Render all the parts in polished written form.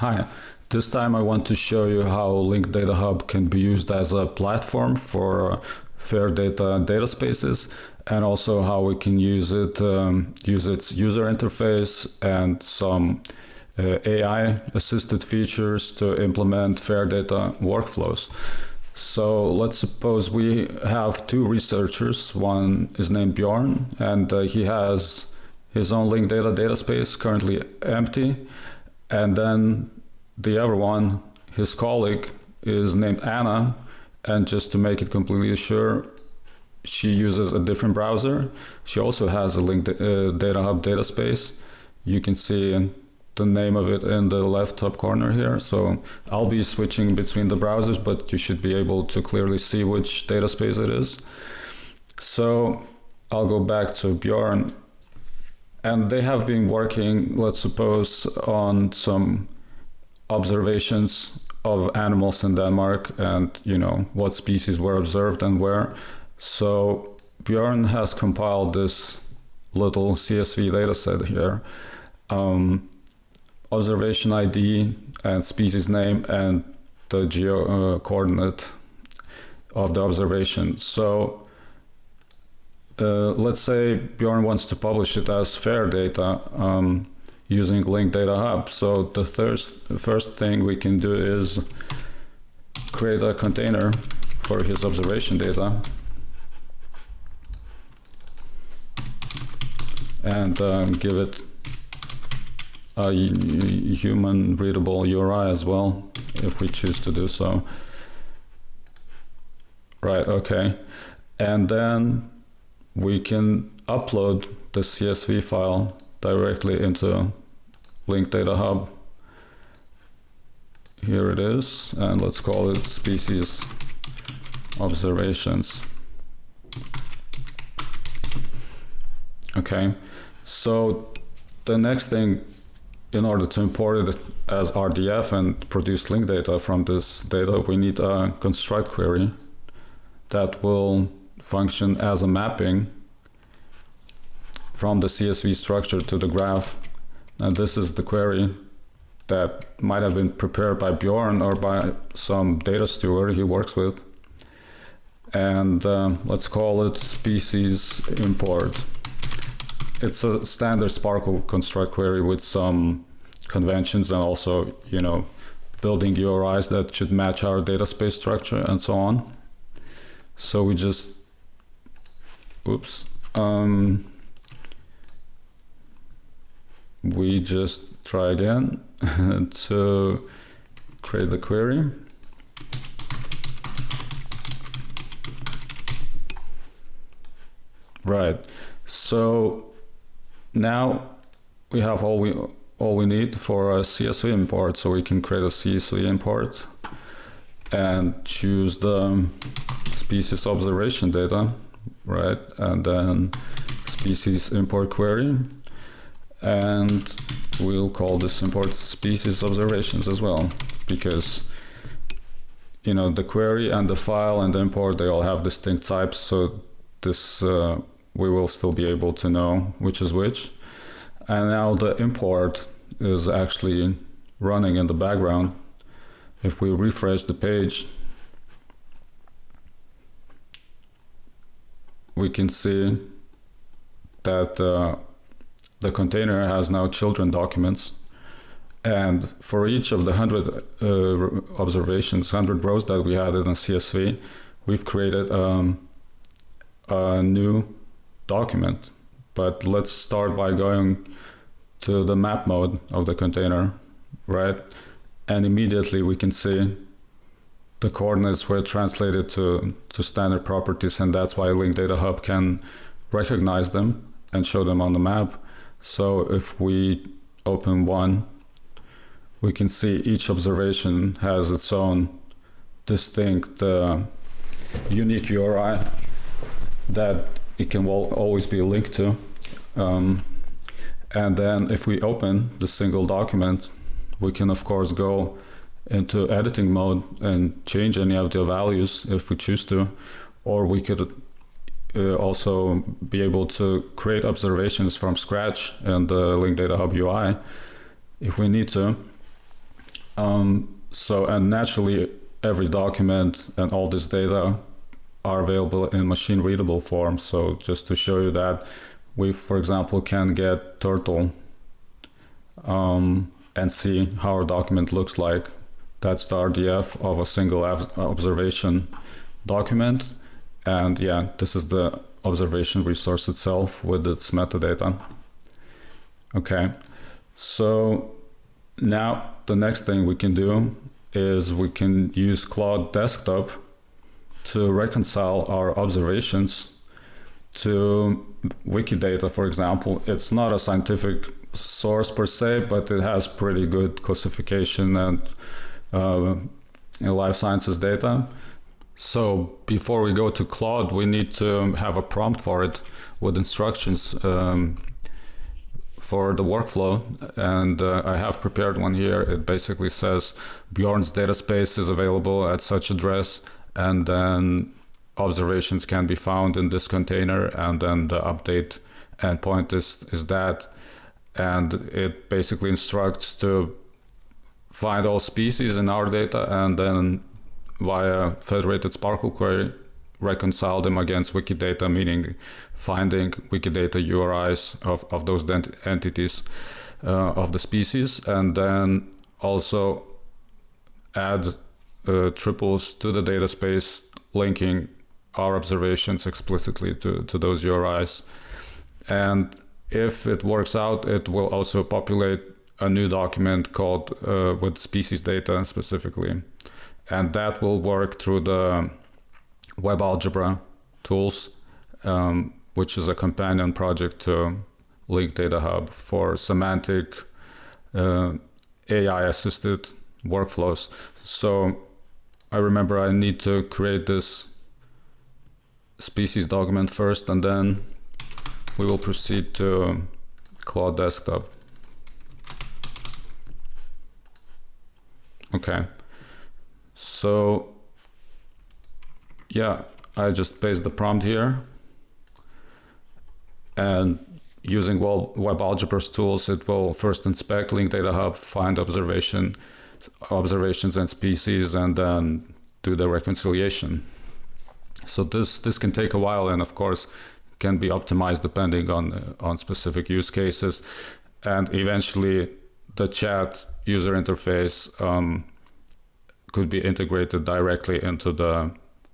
Hi, this time I want to show you how Linked Data Hub can be used as a platform for fair data dataspaces, and also how we can use it, use its user interface and some AI assisted features to implement fair data workflows. So let's suppose we have two researchers. One is named Bjorn, and he has his own linked data database currently empty. And then the other one, his colleague, is named Anna, and just to make it completely sure, she uses a different browser. She also has a linked data hub database. You can see the name of it in the left top corner here. So I'll be switching between the browsers, but you should be able to clearly see which database it is. So I'll go back to Bjorn, and they have been working, let's suppose, on some observations of animals in Denmark and, you know, what species were observed and where. So Bjorn has compiled this little CSV dataset here. Observation ID and species name and the geo coordinate of the observation. So let's say Bjorn wants to publish it as fair data using Linked Data Hub. So the first thing we can do is create a container for his observation data and give it a human readable URI as well, if we choose to do so. Right, okay. And then we can upload the CSV file directly into Linked Data Hub. Here it is, and let's call it species observations. Okay, so the next thing, in order to import it as RDF and produce linked data from this data, we need a construct query that will function as a mapping from the CSV structure to the graph. And this is the query that might have been prepared by Bjorn or by some data steward he works with. And let's call it species import. It's a standard Sparkle construct query with some conventions and also, you know, building URIs that should match our dataspace structure and so on. So we just, we just try again to create the query. Right, so now we have all we need for a CSV import. So we can create a CSV import and choose the species observation data, right? And then species import query, and we'll call this import species observations as well, because, you know, the query and the file and the import, they all have distinct types. So this we will still be able to know which is which. And now the import is actually running in the background. If we refresh the page, we can see that the container has now children documents. And for each of the 100 observations, 100 rows that we had in a CSV, we've created a new document. But let's start by going to the map mode of the container, right? And immediately we can see the coordinates were translated to standard properties, and that's why Linked Data Hub can recognize them and show them on the map. So if we open one, we can see each observation has its own distinct unique URI that it can always be linked to. And then if we open the single document, we can of course go into editing mode and change any of the values if we choose to, or we could also be able to create observations from scratch in the Linked Data Hub UI if we need to. And naturally, every document and all this data are available in machine readable form. So just to show you that, we, for example, can get Turtle and see how our document looks like. That's the RDF of a single observation document. And yeah, this is the observation resource itself with its metadata. Okay, so now the next thing we can do is we can use Claude Desktop to reconcile our observations to Wikidata, for example. It's not a scientific source per se, but it has pretty good classification and life sciences data. So before we go to Claude, we need to have a prompt for it with instructions for the workflow, and I have prepared one here. It basically says Bjorn's dataspace is available at such address, and then observations can be found in this container, and then the update endpoint is that, and it basically instructs to find all species in our data and then via federated SPARQL query reconcile them against Wikidata, meaning finding Wikidata URIs of those entities of the species, and then also add triples to the data space linking our observations explicitly to those URIs. And if it works out, it will also populate a new document called with species data specifically, and that will work through the Web-Algebra tools, which is a companion project to Link Data Hub for semantic AI-assisted workflows. So I remember I need to create this species document first, and then we will proceed to Claude Desktop. Okay, so yeah, I just paste the prompt here, and using Web-Algebra's tools, it will first inspect Link Data Hub, find observations and species, and then do the reconciliation. So this can take a while, and of course can be optimized depending on specific use cases, and eventually the chat user interface could be integrated directly into the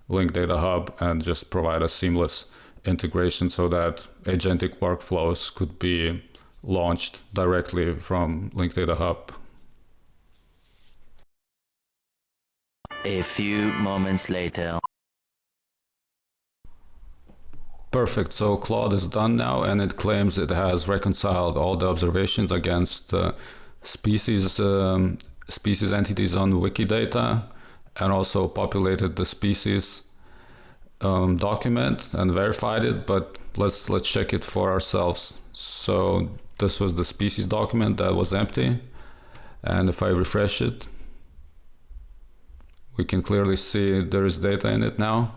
Link Data Hub and just provide a seamless integration so that agentic workflows could be launched directly from Link Data Hub. A few moments later. Perfect. So Claude is done now, and it claims it has reconciled all the observations against species entities on Wikidata, and also populated the species document and verified it. But let's check it for ourselves. So this was the species document that was empty, and if I refresh it, we can clearly see there is data in it now,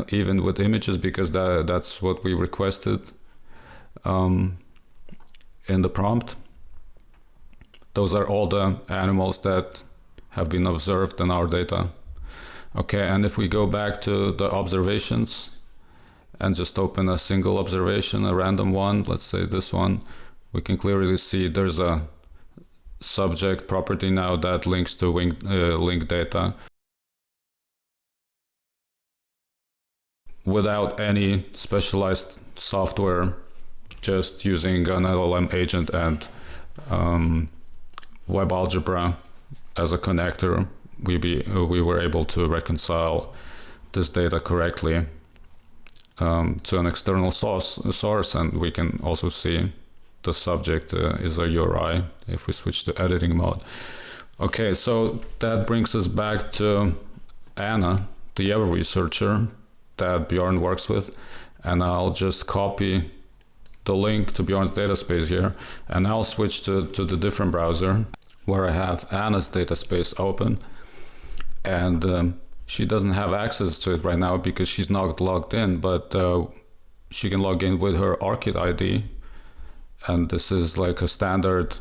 even with images, because that's what we requested in the prompt. Those are all the animals that have been observed in our data. Okay, and if we go back to the observations and just open a single observation, a random one, let's say this one, we can clearly see there's a subject property now that links to link data without any specialized software, just using an LLM agent and Web-Algebra as a connector. We were able to reconcile this data correctly to an external source, and we can also see the subject is a URI if we switch to editing mode. Okay, so that brings us back to Anna, the Ever researcher that Bjorn works with, and I'll just copy the link to Bjorn's dataspace here, and I'll switch to the different browser where I have Anna's dataspace open, and she doesn't have access to it right now because she's not logged in, but she can log in with her ORCID ID, and this is like a standard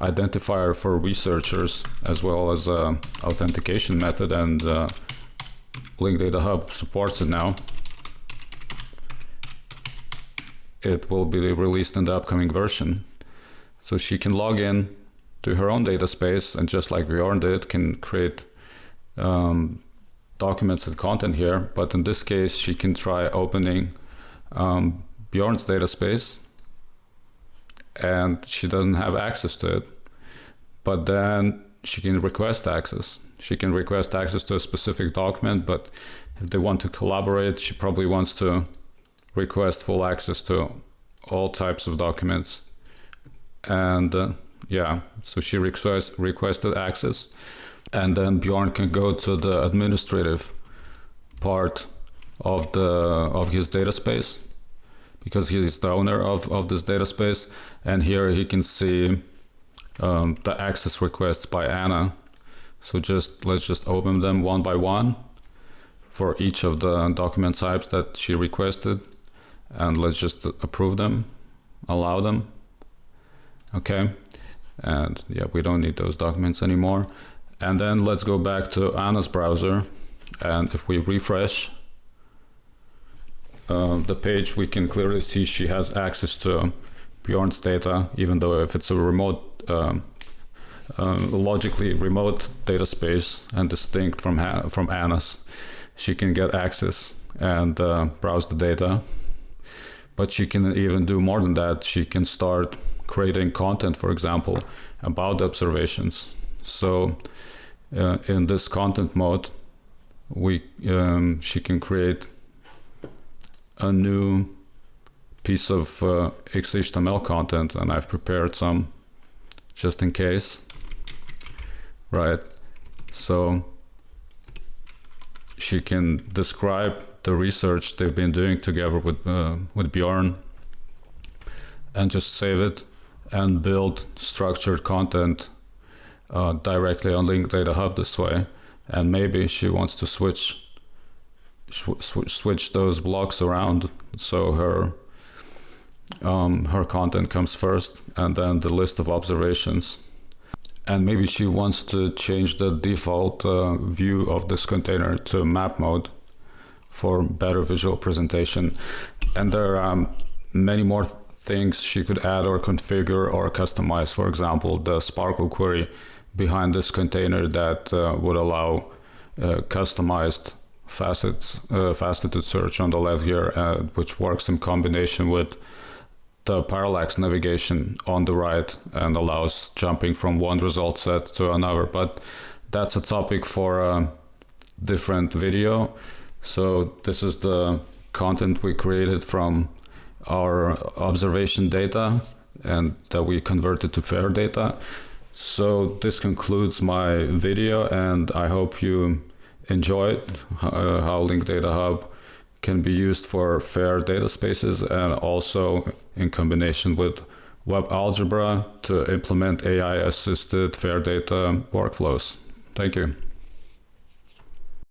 identifier for researchers, as well as a authentication method, and Link Data Hub supports it now. It will be released in the upcoming version. So she can log in to her own data space, and just like Bjorn did, can create documents and content here. But in this case, she can try opening Bjorn's data space, and she doesn't have access to it. But then she can request access. She can request access to a specific document, but if they want to collaborate, she probably wants to request full access to all types of documents. And yeah, so she requested access, and then Bjorn can go to the administrative part of his data space, because he is the owner of this data space. And here he can see the access requests by Anna. So let's just open them one by one for each of the document types that she requested, and let's just approve them, allow them. Okay, and yeah, we don't need those documents anymore. And then let's go back to Anna's browser, and if we refresh the page, we can clearly see she has access to Bjorn's data, even though if it's a remote, logically remote data space and distinct from Anna's, she can get access and browse the data. But she can even do more than that. She can start creating content, for example, about the observations. So in this content mode, she can create a new piece of XHTML content, and I've prepared some just in case. Right, so she can describe the research they've been doing together with Bjorn, and just save it and build structured content directly on Link Data Hub this way. And maybe she wants to switch those blocks around, so her content comes first and then the list of observations. And maybe she wants to change the default view of this container to map mode for better visual presentation. And there are many more things she could add or configure or customize. For example, the Sparkle query behind this container that would allow customized faceted search on the left here, which works in combination with the parallax navigation on the right and allows jumping from one result set to another. But that's a topic for a different video. So this is the content we created from our observation data and that we converted to FAIR data. So this concludes my video, and I hope you enjoyed how Link Data Hub can be used for FAIR data spaces, and also in combination with Web-Algebra to implement AI-assisted FAIR data workflows. Thank you.